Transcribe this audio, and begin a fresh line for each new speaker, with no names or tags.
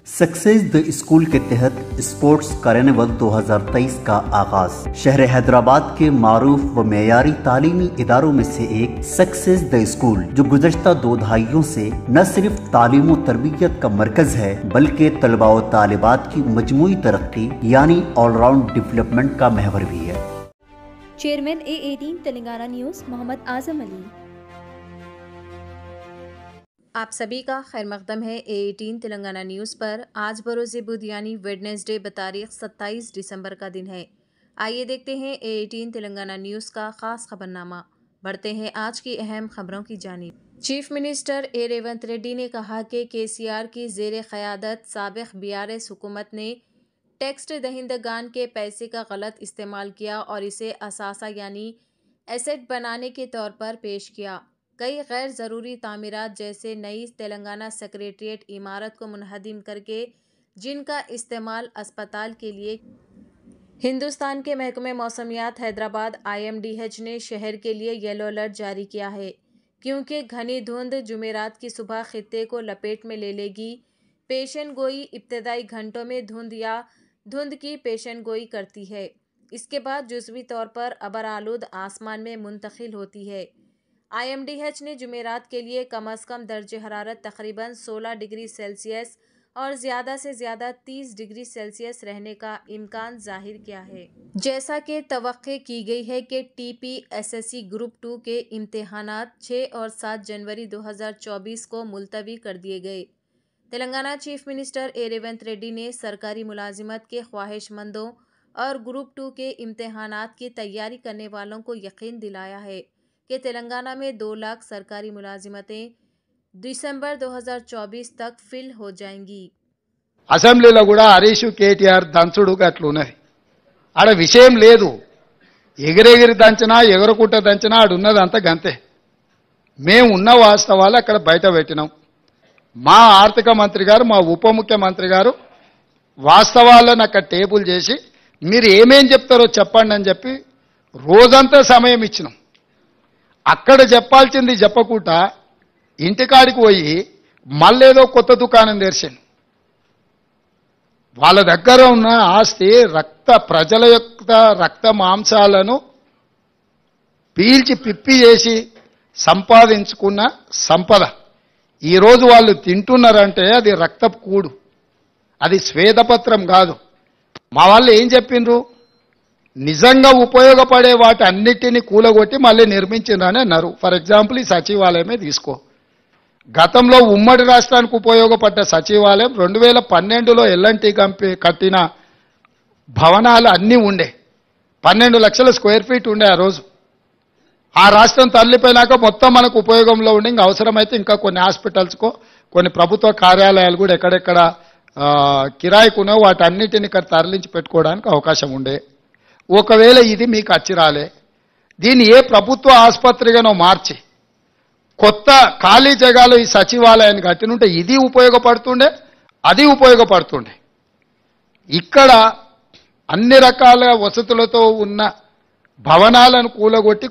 Success the school के तहत sports carnival 2023 का आगाज शहर हैदराबाद के मारूफ व मेयारी तालीमी इदारों में से एक सक्सेस द स्कूल जो गुज़श्ता 2 दहाइयों से न सिर्फ तालीम व तरबियत का मरकज है बल्कि तलबा व तालिबात की मजमूई तरक्की यानी ऑलराउंड डेवलपमेंट का महवर भी है।
Chairman A18 Telangana news Mohammed Azam Ali.
आप सभी का खैर मकदम है A18 तेलंगाना न्यूज़ पर। आज बरोज़ बुध यानी वेडनेसडे बतारीख 27 दिसंबर का दिन है। आइए देखते हैं A18 तेलंगाना न्यूज़ का ख़ास खबरनामा। बढ़ते हैं आज की अहम खबरों की जानिब। चीफ मिनिस्टर ए रेवंत रेड्डी ने कहा कि KCR की ज़ेर क़यादत साबिक़ BRS हुकूमत ने टैक्स दहिंदगान के पैसे का गलत इस्तेमाल किया और इसे असासा यानी एसेट बनाने के तौर पर पेश किया। कई गैर ज़रूरी तामीरात जैसे नई तेलंगाना सेक्रेटरीट इमारत को मुनहदिम करके जिनका इस्तेमाल अस्पताल के लिए हिंदुस्तान के महकमे मौसमियात हैदराबाद IMDH ने शहर के लिए येलो अलर्ट जारी किया है क्योंकि घनी धुंध जुमेरात की सुबह खित्ते को लपेट में ले लेगी। पेशन गोई इब्तदाई घंटों में धुंध की पेशन गोई करती है। इसके बाद जुज़वी तौर पर अबर आलूद आसमान में मुंतकिल होती है। IMDH ने जुमेरात के लिए कम अज़ कम दर्जे हरारत तकरीबन 16 डिग्री सेल्सियस और ज़्यादा से ज़्यादा 30 डिग्री सेल्सियस रहने का इम्कान जाहिर किया है। जैसा कि तवक्के की गई है कि TPSSC ग्रुप 2 के इम्तिहानात 6 और 7 जनवरी 2024 को मुलतवी कर दिए गए। तेलंगाना चीफ मिनिस्टर ए रेवंत रेड्डी ने सरकारी मुलाजिमत के ख्वाहिशमंदों और ग्रुप 2 के इम्तिहानात की तैयारी करने वालों को यकीन दिलाया है कि तेलंगाना में 2 लाख सरकारी मुलाजिमतें दिसंबर 2024 तक फिल हो जाएंगी।
అసెంబ్లీలో కూడా హరీష్ కేటీఆర్ దంచుడు గట్లున్నది. ఆడ విషయం లేదు. ఎగిరెగిరి దంచినా ఎగరకుట్ట దంచినా ఆడున్నదంతా గంతే. మేము ఉన్న వాస్తవాలు అక్కడ బయట పెట్టినాం. మా ఆర్థిక మంత్రి గారు మా ఉప ముఖ్యమంత్రి గారు వాస్తవాలను అక్కడ టేబుల్ చేసి మీరు ఏమేం చెప్తారో చెప్పండి అని చెప్పి రోజంతా సమయం ఇచ్చినాం. అక్కడ చెప్పాల్సింది చెప్పకుండా ఇంటికాడికి పోయి మళ్ళేదో కొత్త దుకాణం తెరిచాను. వాళ్ళ దగ్గర ఉన్న ఆస్తి ప్రజల యొక్క రక్త మాంసాలను పీల్చి పిప్పి చేసి సంపాదించుకున్న సంపద ఈరోజు వాళ్ళు తింటున్నారంటే అది రక్తపు కూడు, అది శ్వేతపత్రం కాదు. మా వాళ్ళు ఏం చెప్పిండ్రు, నిజంగా ఉపయోగపడే వాటి అన్నిటినీ కూలగొట్టి మళ్ళీ నిర్మించిండ్రని అన్నారు. ఫర్ ఎగ్జాంపుల్ ఈ సచివాలయమే తీసుకో. గతంలో ఉమ్మడి రాష్ట్రానికి ఉపయోగపడ్డ సచివాలయం 2012లో L&T కంపెనీ కట్టిన భవనాలు అన్నీ ఉండే 12 లక్షల స్క్వేర్ ఫీట్ ఉండే ఆ రోజు. ఆ రాష్ట్రం తల్లిపోయినాక మొత్తం మనకు ఉపయోగంలో ఉండి ఇంకా అవసరమైతే ఇంకా కొన్ని హాస్పిటల్స్కో కొన్ని ప్రభుత్వ కార్యాలయాలు కూడా ఎక్కడెక్కడ కిరాయికునో వాటన్నిటిని ఇక్కడ తరలించి పెట్టుకోవడానికి అవకాశం ఉండే. ఒకవేళ ఇది మీకు అచ్చిరాలే, దీన్ని ఏ ప్రభుత్వ ఆసుపత్రిగానో మార్చి కొత్త ఖాళీ జగాలో ఈ సచివాలయాన్ని కట్టినుంటే ఇది ఉపయోగపడుతుండే, అది ఉపయోగపడుతుండే. ఇక్కడ అన్ని రకాల వసతులతో ఉన్న భవనాలను కూలగొట్టి